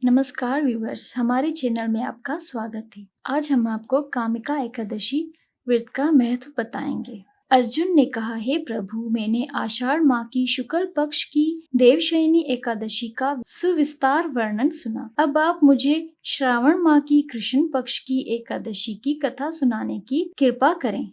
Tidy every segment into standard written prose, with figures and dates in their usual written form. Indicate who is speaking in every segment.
Speaker 1: नमस्कार व्यूअर्स, हमारे चैनल में आपका स्वागत है। आज हम आपको कामिका एकादशी व्रत का महत्व बताएंगे। अर्जुन ने कहा, हे प्रभु, मैंने आषाढ़ माह की शुक्ल पक्ष की देवशयनी एकादशी का सुविस्तार वर्णन सुना। अब आप मुझे श्रावण माह की कृष्ण पक्ष की एकादशी की कथा सुनाने की कृपा करें।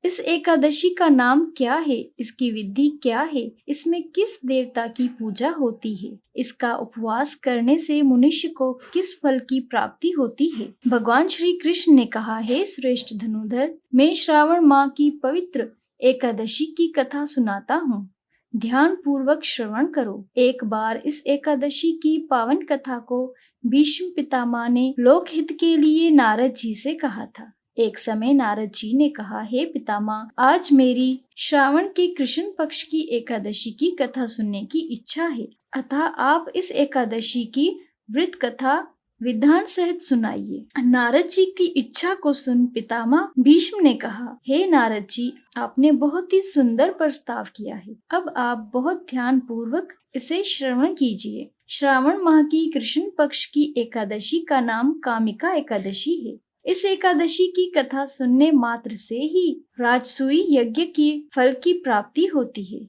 Speaker 1: इस एकादशी का नाम क्या है? इसकी विधि क्या है? इसमें किस देवता की पूजा होती है? इसका उपवास करने से मनुष्य को किस फल की प्राप्ति होती है? भगवान श्री कृष्ण ने कहा, हे श्रेष्ठ धनुधर, मैं श्रावण माह की पवित्र एकादशी की कथा सुनाता हूँ। ध्यान पूर्वक श्रवण करो। एक बार इस एकादशी की पावन कथा को भीष्म पितामह ने लोकहित के लिए नारद जी से कहा था। एक समय नारद जी ने कहा, हे पितामह, आज मेरी श्रावण के कृष्ण पक्ष की एकादशी की कथा सुनने की इच्छा है, अतः आप इस एकादशी की व्रत कथा विधान सहित सुनाइए। नारद जी की इच्छा को सुन पितामह भीष्म ने कहा, हे नारद जी, आपने बहुत ही सुंदर प्रस्ताव किया है। अब आप बहुत ध्यान पूर्वक इसे श्रवण कीजिए। श्रावण माह की कृष्ण पक्ष की एकादशी का नाम कामिका एकादशी है। इस एकादशी की कथा सुनने मात्र से ही राजसूय यज्ञ की फल की प्राप्ति होती है।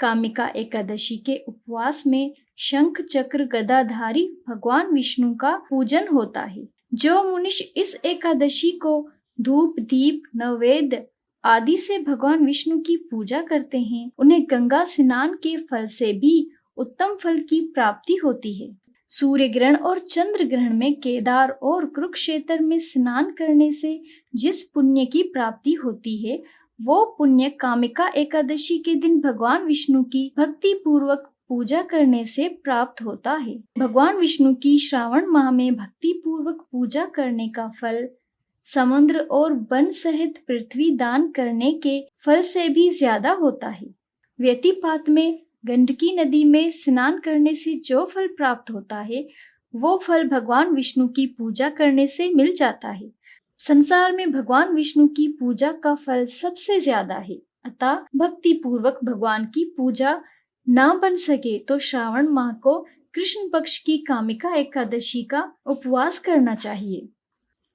Speaker 1: कामिका एकादशी के उपवास में शंख चक्र गदाधारी भगवान विष्णु का पूजन होता है। जो मनुष्य इस एकादशी को धूप दीप नैवेद्य आदि से भगवान विष्णु की पूजा करते हैं, उन्हें गंगा स्नान के फल से भी उत्तम फल की प्राप्ति होती है। सूर्य ग्रहण और चंद्र ग्रहण में केदार और कुरुक्षेत्र में स्नान करने से जिस पुण्य की प्राप्ति होती है, वो पुण्य कामिका एकादशी के दिन भगवान विष्णु की भक्ति पूर्वक पूजा करने से प्राप्त होता है। भगवान विष्णु की श्रावण माह में भक्ति पूर्वक पूजा करने का फल समुद्र और वन सहित पृथ्वी दान करने के फल से भी ज्यादा होता है। व्यतिपात में गंडकी नदी में स्नान करने से जो फल प्राप्त होता है, वो फल भगवान विष्णु की पूजा करने से मिल जाता है। संसार में भगवान विष्णु की पूजा का फल सबसे ज्यादा है, अतः भक्ति पूर्वक भगवान की पूजा ना बन सके तो श्रावण माह को कृष्ण पक्ष की कामिका एकादशी का उपवास करना चाहिए।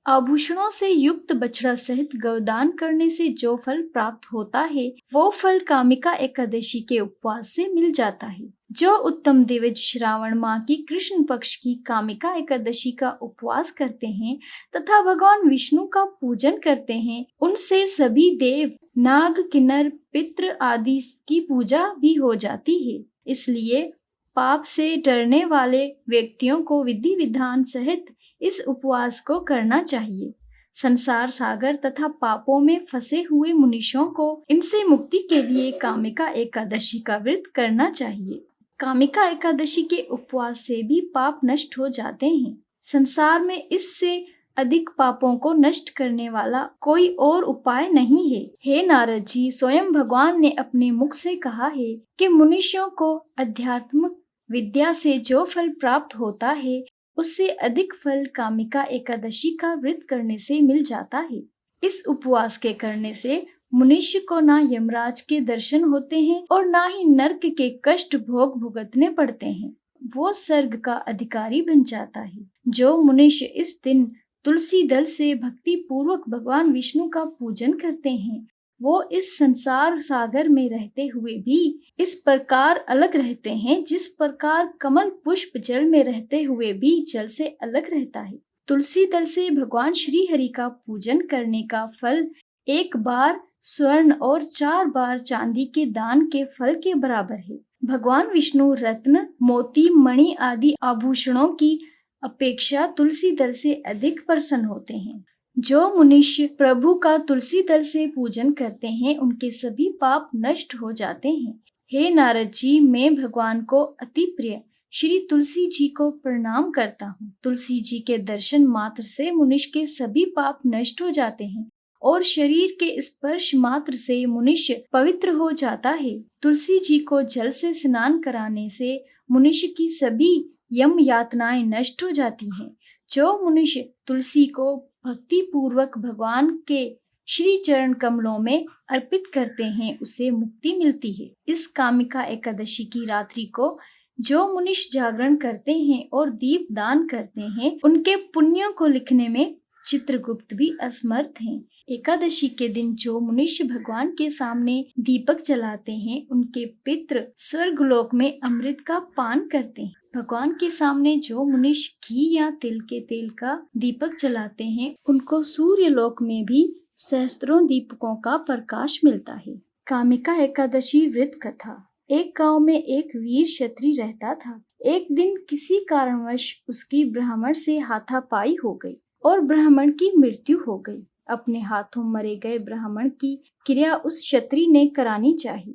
Speaker 1: आभूषणों से युक्त बछड़ा सहित गौदान करने से जो फल प्राप्त होता है, वो फल कामिका एकादशी के उपवास से मिल जाता है। जो उत्तम दिवज श्रावण माह की कृष्ण पक्ष की कामिका एकादशी का उपवास करते हैं तथा भगवान विष्णु का पूजन करते हैं, उनसे सभी देव नाग किन्नर पितृ आदि की पूजा भी हो जाती है। इसलिए पाप से डरने वाले व्यक्तियों को विधि विधान सहित इस उपवास को करना चाहिए। संसार सागर तथा पापों में फंसे हुए मनुष्यों को इनसे मुक्ति के लिए कामिका एकादशी का व्रत करना चाहिए। कामिका एकादशी के उपवास से भी पाप नष्ट हो जाते हैं। संसार में इससे अधिक पापों को नष्ट करने वाला कोई और उपाय नहीं है। हे नारद जी, स्वयं भगवान ने अपने मुख से कहा है कि मनुष्यों को अध्यात्म विद्या से जो फल प्राप्त होता है, उससे अधिक फल कामिका एकादशी का व्रत करने से मिल जाता है। इस उपवास के करने से मनुष्य को ना यमराज के दर्शन होते हैं और ना ही नरक के कष्ट भोग भुगतने पड़ते हैं। वो स्वर्ग का अधिकारी बन जाता है। जो मनुष्य इस दिन तुलसी दल से भक्ति पूर्वक भगवान विष्णु का पूजन करते हैं, वो इस संसार सागर में रहते हुए भी इस प्रकार अलग रहते हैं जिस प्रकार कमल पुष्प जल में रहते हुए भी जल से अलग रहता है। तुलसी दल से भगवान श्री हरि का पूजन करने का फल एक बार स्वर्ण और 4 बार चांदी के दान के फल के बराबर है। भगवान विष्णु रत्न मोती मणि आदि आभूषणों की अपेक्षा तुलसी दल से अधिक प्रसन्न होते हैं। जो मनुष्य प्रभु का तुलसी दल से पूजन करते हैं, उनके सभी पाप नष्ट हो जाते हैं। हे नारद जी, मैं भगवान को अति प्रिय श्री तुलसी जी को प्रणाम करता हूँ। तुलसी जी के दर्शन मात्र से मनुष्य के सभी पाप नष्ट हो जाते हैं और शरीर के स्पर्श मात्र से मनुष्य पवित्र हो जाता है। तुलसी जी को जल से स्नान कराने से मनुष्य की सभी यम यातनाएं नष्ट हो जाती हैं। जो मनुष्य तुलसी को भक्ति पूर्वक भगवान के श्री चरण कमलों में अर्पित करते हैं, उसे मुक्ति मिलती है। इस कामिका एकादशी की रात्रि को जो मुनीष जागरण करते हैं और दीप दान करते हैं, उनके पुण्यों को लिखने में चित्रगुप्त भी असमर्थ हैं। एकादशी के दिन जो मनुष्य भगवान के सामने दीपक जलाते हैं, उनके पितृ स्वर्गलोक में अमृत का पान करते हैं। भगवान के सामने जो मनुष्य घी या तिल के तेल का दीपक जलाते हैं, उनको सूर्य लोक में भी सहस्त्रों दीपकों का प्रकाश मिलता है। कामिका एकादशी व्रत कथा। एक गांव में एक वीर क्षत्रिय रहता था। एक दिन किसी कारणवश उसकी ब्राह्मण से हाथापाई हो गई और ब्राह्मण की मृत्यु हो गई। अपने हाथों मरे गए ब्राह्मण की क्रिया उस क्षत्रिय ने करानी चाहिए,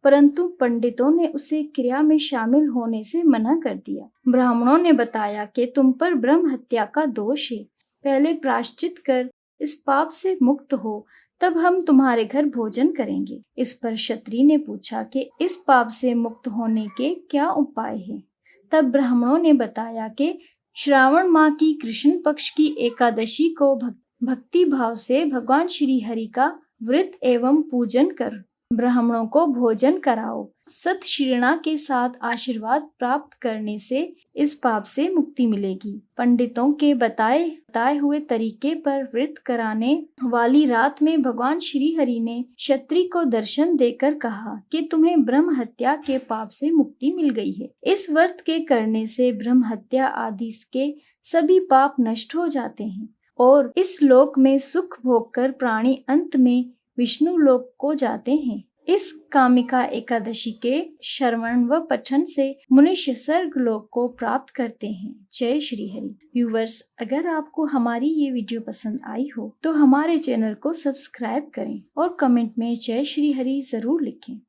Speaker 1: परंतु पंडितों ने उसे क्रिया में शामिल होने से मना कर दिया। ब्राह्मणों ने बताया कि तुम पर ब्रह्म हत्या का दोष है, पहले प्रायश्चित कर इस पाप से मुक्त हो, तब हम तुम्हारे घर भोजन करेंगे। इस पर क्षत्रिय ने पूछा कि इस पाप से मुक्त होने के क्या उपाय हैं? तब ब्राह्मणों ने बताया कि श्रावण माह की कृष्ण पक्ष की एकादशी को भक्ति भाव से भगवान श्री हरि का व्रत एवं पूजन कर ब्राह्मणों को भोजन कराओ। सत श्रीणा के साथ आशीर्वाद प्राप्त करने से इस पाप से मुक्ति मिलेगी। पंडितों के बताए हुए तरीके पर व्रत कराने वाली रात में भगवान श्री हरि ने क्षत्रिय को दर्शन देकर कहा कि तुम्हें ब्रह्म हत्या के पाप से मुक्ति मिल गई है। इस व्रत के करने से ब्रह्म हत्या आदि के सभी पाप नष्ट हो जाते हैं और इस लोक में सुख भोगकर प्राणी अंत में विष्णु लोक को जाते हैं। इस कामिका एकादशी के श्रवण व पठन से मनुष्य स्वर्ग लोक को प्राप्त करते हैं। जय श्री हरि। व्यूवर्स, अगर आपको हमारी ये वीडियो पसंद आई हो तो हमारे चैनल को सब्सक्राइब करें और कमेंट में जय श्री हरि जरूर लिखें।